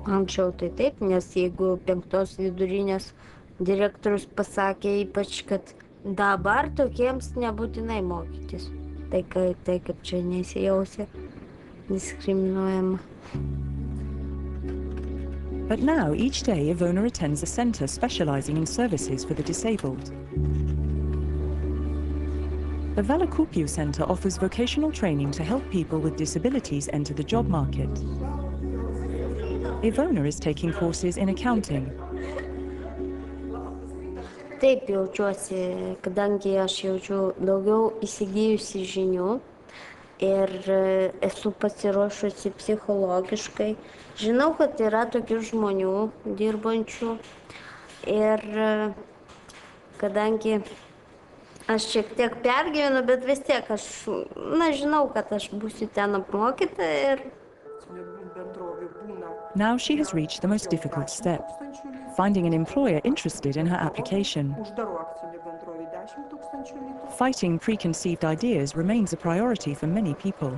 Anksčiau tai taip, nes jeigu 5 vidurinės direktorius pasakė ypač, kad dabar tokiems nebūtinai mokytis. Tai kaip čia nesijausia diskriminuojama. But now, each day, Ivona attends a centre specialising in services for the disabled. The Valakupiu Centre offers vocational training to help people with disabilities enter the job market. Ivona is taking courses in accounting. Taip jaučiuosi, kadangi aš jaučiu daugiau įsigijusi žinių ir esu pasiruošusi psichologiškai. Žinau, kad yra tokių žmonių dirbančių ir kadangi aš šiek tiek pergyvenu, bet vis tiek aš, žinau, kad aš būsiu ten apmokyta ir... Now she has reached the most difficult step, finding an employer interested in her application. Fighting preconceived ideas remains a priority for many people.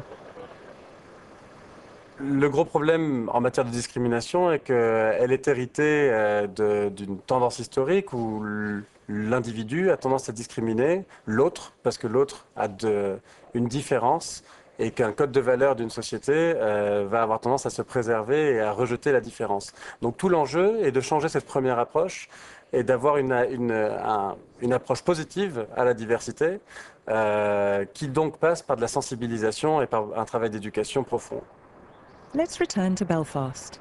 Le gros problème en matière de discrimination est qu'elle est héritée d'une tendance historique où l'individu a tendance à discriminer l'autre parce que l'autre a une différence et qu'un code de valeur d'une société va avoir tendance à se préserver et à rejeter la différence. Donc tout l'enjeu est de changer cette première approche et d'avoir une approche positive à la diversité qui donc passe par de la sensibilisation et par un travail d'éducation profond. Let's return to Belfast.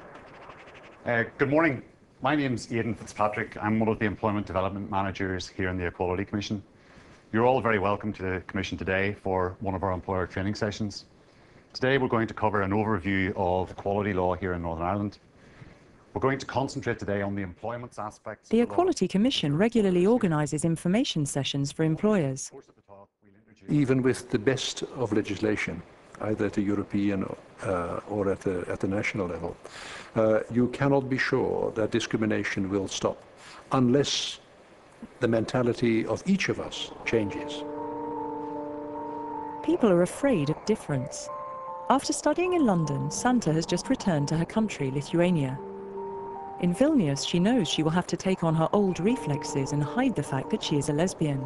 Good morning. My name's Aidan Fitzpatrick. I'm one of the Employment Development Managers here in the Equality Commission. You're all very welcome to the Commission today for one of our employer training sessions. Today we're going to cover an overview of equality law here in Northern Ireland. We're going to concentrate today on the employment aspects. The Equality Commission regularly organises information sessions for employers. Even with the best of legislation, either at the European or at the national level, you cannot be sure that discrimination will stop unless the mentality of each of us changes. People are afraid of difference. After studying in London, Santa has just returned to her country, Lithuania. In Vilnius, she knows she will have to take on her old reflexes and hide the fact that she is a lesbian.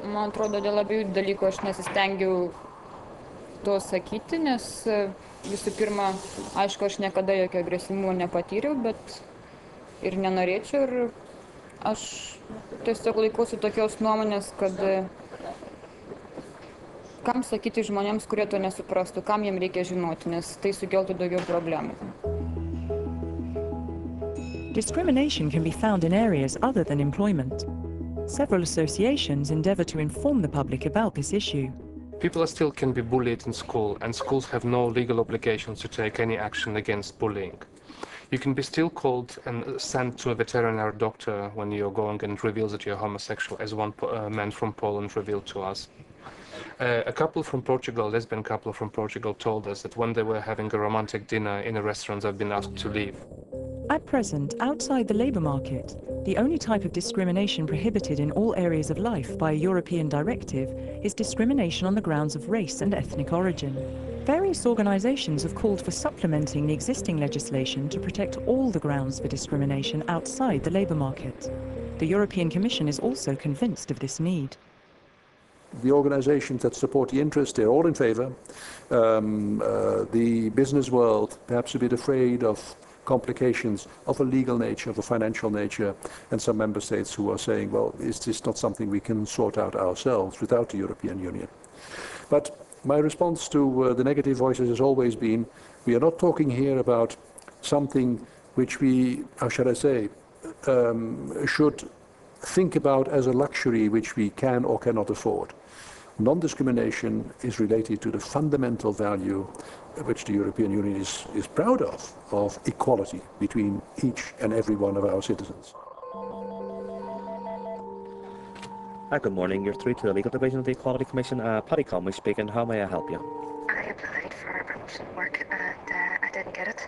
Man atrodo, dėl abiejų dalykų aš nesistengiau to sakyti, nes visų pirma, aišku, aš niekada jokio agresyvumo nepatyriau, bet ir nenorėčiau, ir aš tiesiog laikausi tokios nuomonės, kad kam sakyti žmonėms, kurie to nesuprastų, kam jiem reikia žinoti, nes tai sukeltų daugiau problemų. Discrimination can be found in areas other than employment. Several associations endeavour to inform the public about this issue. People still can be bullied in school, and schools have no legal obligations to take any action against bullying. You can be still called and sent to a veterinary doctor when you're going and reveals that you're homosexual, as one man from Poland revealed to us. A couple from Portugal, a lesbian couple from Portugal, told us that when they were having a romantic dinner in a restaurant, they've been asked to leave. At present, outside the labour market, the only type of discrimination prohibited in all areas of life by a European directive is discrimination on the grounds of race and ethnic origin. Various organisations have called for supplementing the existing legislation to protect all the grounds for discrimination outside the labour market. The European Commission is also convinced of this need. The organizations that support the interest, they're all in favor. The business world, perhaps a bit afraid of complications of a legal nature, of a financial nature, and some member states who are saying, well, is this not something we can sort out ourselves without the European Union? But my response to the negative voices has always been, we are not talking here about something which we, how shall I say, should think about as a luxury which we can or cannot afford. Non-discrimination is related to the fundamental value which the European Union is proud of equality between each and every one of our citizens. Good morning, you're through to the Legal Division of the Equality Commission. Paddy Conway speaking, how may I help you? I applied for promotion work and I didn't get it.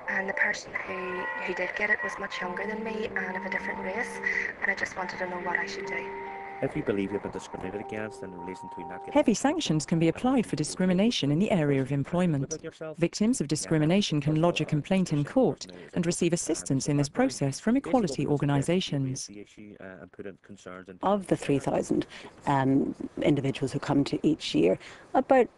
And the person who did get it was much younger than me and of a different race, and I just wanted to know what I should do. If you believe you've been discriminated against in relation to not getting... Heavy sanctions can be applied for discrimination in the area of employment. Victims of discrimination can lodge a complaint in court and receive assistance in this process from equality organisations. Of the 3,000 individuals who come to each year, about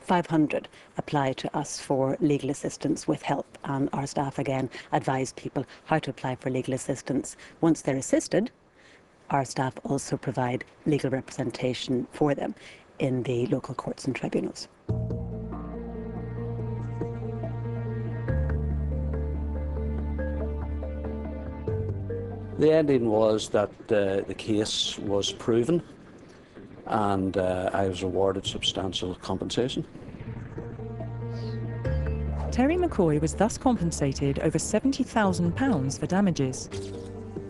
500 apply to us for legal assistance with help, and our staff again advise people how to apply for legal assistance. Once they're assisted, our staff also provide legal representation for them in the local courts and tribunals. The ending was that the case was proven, and I was awarded substantial compensation. Terry McCoy was thus compensated over £70,000 for damages.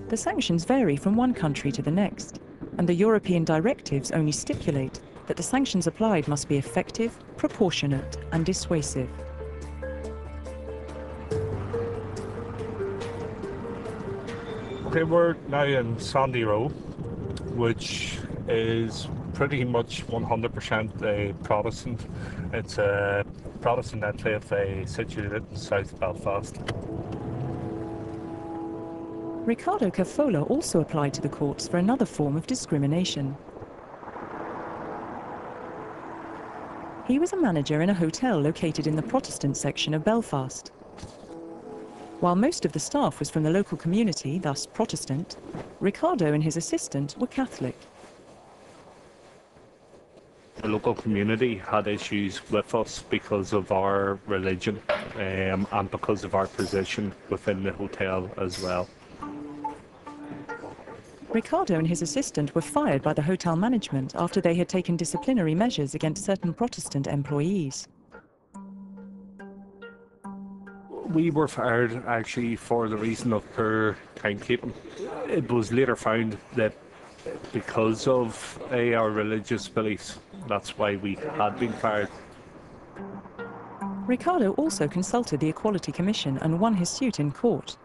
The sanctions vary from one country to the next, and the European directives only stipulate that the sanctions applied must be effective, proportionate and dissuasive. Okay, we're now in Sandy Row, which is pretty much 100% Protestant. It's a Protestant enclave situated in South Belfast. Ricardo Cafola also applied to the courts for another form of discrimination. He was a manager in a hotel located in the Protestant section of Belfast. While most of the staff was from the local community, thus Protestant, Ricardo and his assistant were Catholic. The local community had issues with us because of our religion and because of our position within the hotel as well. Ricardo and his assistant were fired by the hotel management after they had taken disciplinary measures against certain Protestant employees. We were fired actually for the reason of poor timekeeping. It was later found that because of our religious beliefs, that's why we had been fired. Ricardo also consulted the Equality Commission and won his suit in court.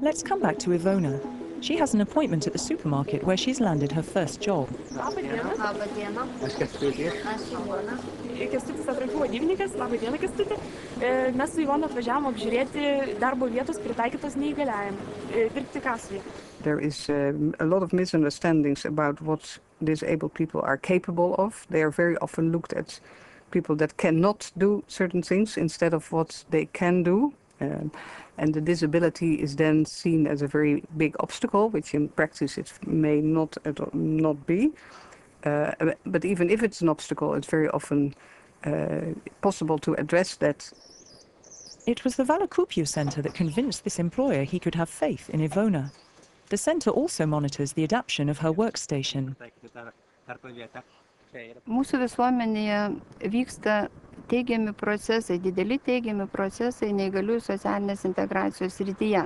Let's come back to Ivona. She has an appointment at the supermarket where she's landed her first job. Kęstutis atrankų vadybininkas, labą dieną Kęstuti. Mes su Ivona atvažiavome apžiūrėti darbo vietos pritaikytos neįgaliajam, dirbti kasoje. There is a lot of misunderstandings about what disabled people are capable of. They are very often looked at people that cannot do certain things instead of what they can do. And the disability is then seen as a very big obstacle, which in practice it may not be. But even if it's an obstacle, it's very often possible to address that. It was the Valakupiu Centre that convinced this employer he could have faith in Ivona. The centre also monitors the adaptation of her workstation. Mūsų visuomenėje vyksta teigiami procesai, dideli teigiami procesai neįgaliųjų socialinės integracijos srityje.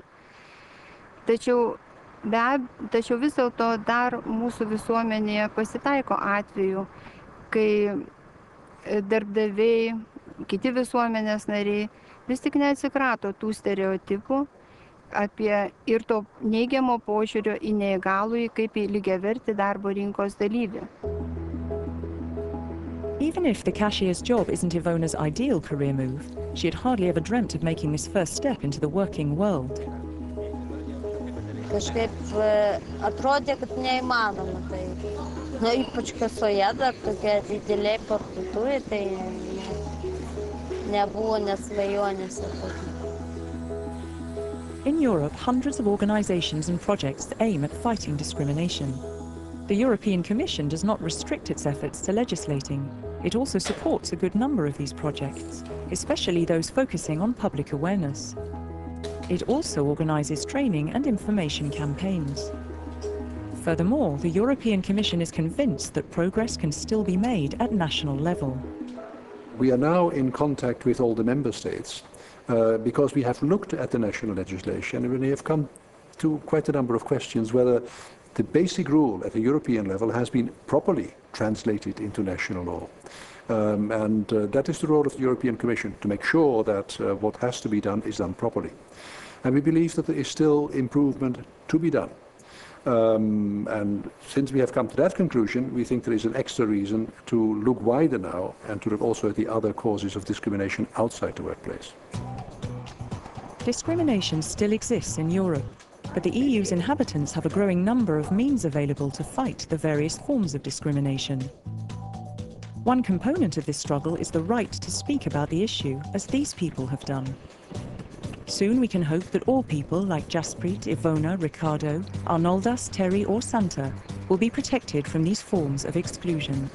Tačiau vis dėlto dar mūsų visuomenėje pasitaiko atvejų, kai darbdaviai, kiti visuomenės nariai vis tik neatsikrato tų stereotipų apie ir to neigiamo požiūrio į neįgalųjį kaip į lygiavertį darbo rinkos dalyvį. Even if the cashier's job isn't Ivona's ideal career move, she had hardly ever dreamt of making this first step into the working world. Kažkaip atrodė, kad neįmanoma tai. Na, ypač kasoje dar tokia didelė parduotuvė, tai nebuvo nesvajonės. In Europe, hundreds of organisations and projects aim at fighting discrimination. The European Commission does not restrict its efforts to legislating. It also supports a good number of these projects, especially those focusing on public awareness. It also organises training and information campaigns. Furthermore, the European Commission is convinced that progress can still be made at national level. We are now in contact with all the member states because we have looked at the national legislation and we have come to quite a number of questions whether the basic rule at the European level has been properly translated into national law. That is the role of the European Commission, to make sure that what has to be done is done properly. And we believe that there is still improvement to be done. And since we have come to that conclusion, we think there is an extra reason to look wider now and to look also at the other causes of discrimination outside the workplace. Discrimination still exists in Europe, but the EU's inhabitants have a growing number of means available to fight the various forms of discrimination. One component of this struggle is the right to speak about the issue, as these people have done. Soon we can hope that all people like Jasprit, Ivona, Ricardo, Arnoldas, Terry or Santa will be protected from these forms of exclusion.